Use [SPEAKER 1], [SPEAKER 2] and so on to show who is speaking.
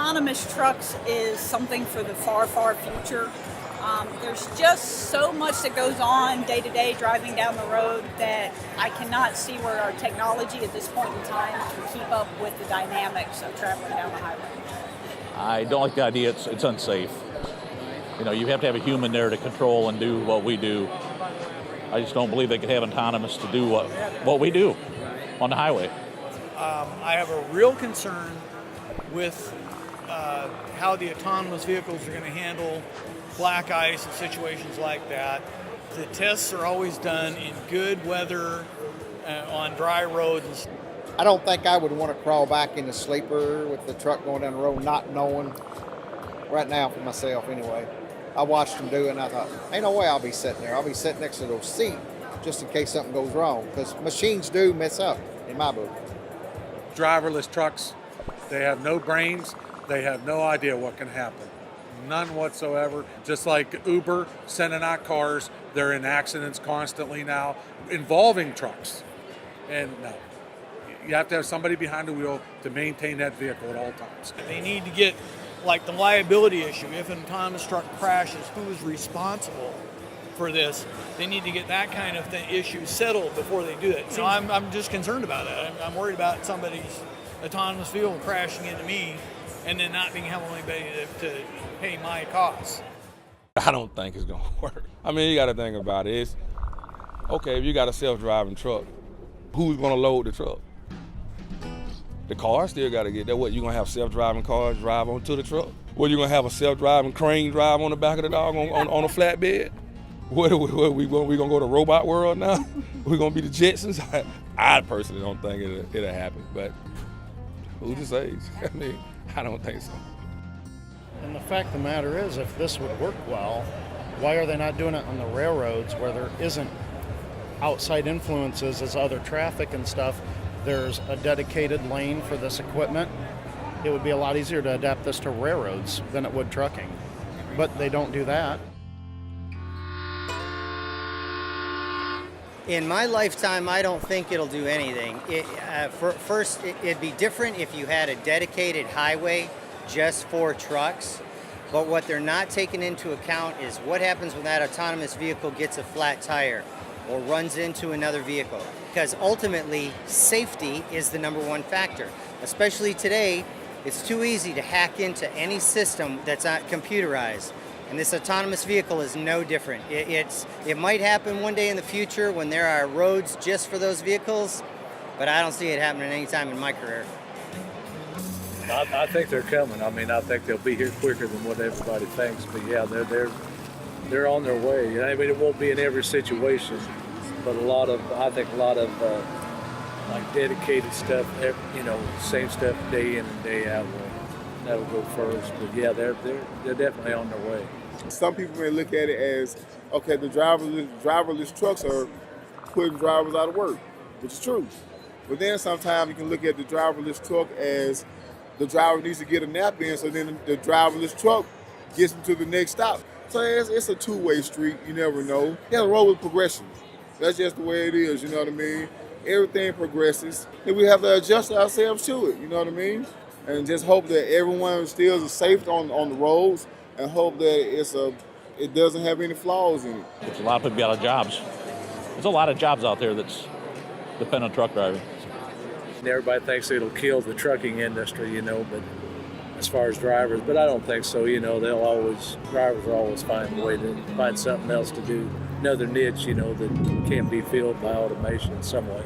[SPEAKER 1] autonomous trucks is something for the far, far future. There's just so much that goes on day to day driving down the road that I cannot see where our technology at this point in time can keep up with the dynamics of traveling down the highway.
[SPEAKER 2] I don't like the idea. It's unsafe. You know, you have to have a human there to control and do what we do. I just don't believe they could have autonomous to do what we do on the highway.
[SPEAKER 3] I have a real concern with how the autonomous vehicles are going to handle black ice and situations like that. The tests are always done in good weather on dry roads.
[SPEAKER 4] I don't think I would want to crawl back in the sleeper with the truck going down the road not knowing, right now for myself anyway. I watched them do it and I thought, ain't no way I'll be sitting there. I'll be sitting next to those seats just in case something goes wrong, because machines do mess up in my book.
[SPEAKER 5] Driverless trucks, they have no brains, they have no idea what can happen. None whatsoever. Just like Uber sending out cars, they're in accidents constantly now involving trucks. And no, you have to have somebody behind the wheel to maintain that vehicle at all times.
[SPEAKER 3] They need to get like the liability issue. If an autonomous truck crashes, who is responsible for this? They need to get that kind of issue settled before they do it. So I'm just concerned about that. I'm worried about somebody's autonomous vehicle crashing into me and then not being able anybody to pay my costs.
[SPEAKER 6] I don't think it's gonna work. I mean, you gotta think about it. It's, okay, if you got a self-driving truck, who's gonna load the truck? The car still gotta get there. What, you gonna have self-driving cars drive onto the truck? What, you gonna have a self-driving crane drive on the back of the dog on a flatbed? What, we gonna go to robot world now? We gonna be the Jetsons? I personally don't think it'll happen, but who to say? I mean, I don't think so.
[SPEAKER 7] And the fact of the matter is, if this would work well, why are they not doing it on the railroads where there isn't outside influences as other traffic and stuff? There's a dedicated lane for this equipment. It would be a lot easier to adapt this to railroads than it would trucking. But they don't do that.
[SPEAKER 8] In my lifetime, I don't think it'll do anything. First, it'd be different if you had a dedicated highway just for trucks. But what they're not taking into account is what happens when that autonomous vehicle gets a flat tire or runs into another vehicle. Because ultimately, safety is the number one factor. Especially today, it's too easy to hack into any system that's not computerized. And this autonomous vehicle is no different. It might happen one day in the future when there are roads just for those vehicles, but I don't see it happening anytime in my career.
[SPEAKER 9] I think they're coming. I mean, I think they'll be here quicker than what everybody thinks. But yeah, they're on their way. You know, I mean, it won't be in every situation, but I think a lot of like dedicated stuff, you know, same stuff day in and day out. That'll go first, but yeah, they're definitely on their way.
[SPEAKER 10] Some people may look at it as, okay, the driverless trucks are putting drivers out of work, which is true. But then sometimes you can look at the driverless truck as the driver needs to get a nap in, so then the driverless truck gets them to the next stop. So it's a two-way street. You never know. Yeah, the road with progression. That's just the way it is. You know what I mean? Everything progresses, and we have to adjust ourselves to it. You know what I mean? And just hope that everyone still is safe on the roads, and hope that it doesn't have any flaws in it.
[SPEAKER 2] There's a lot of people out of jobs. There's a lot of jobs out there that's depend on truck driving.
[SPEAKER 9] Everybody thinks it'll kill the trucking industry, you know, but as far as drivers, but I don't think so. You know, drivers will always find a way to find something else to do, another niche, you know, that can't be filled by automation in some way.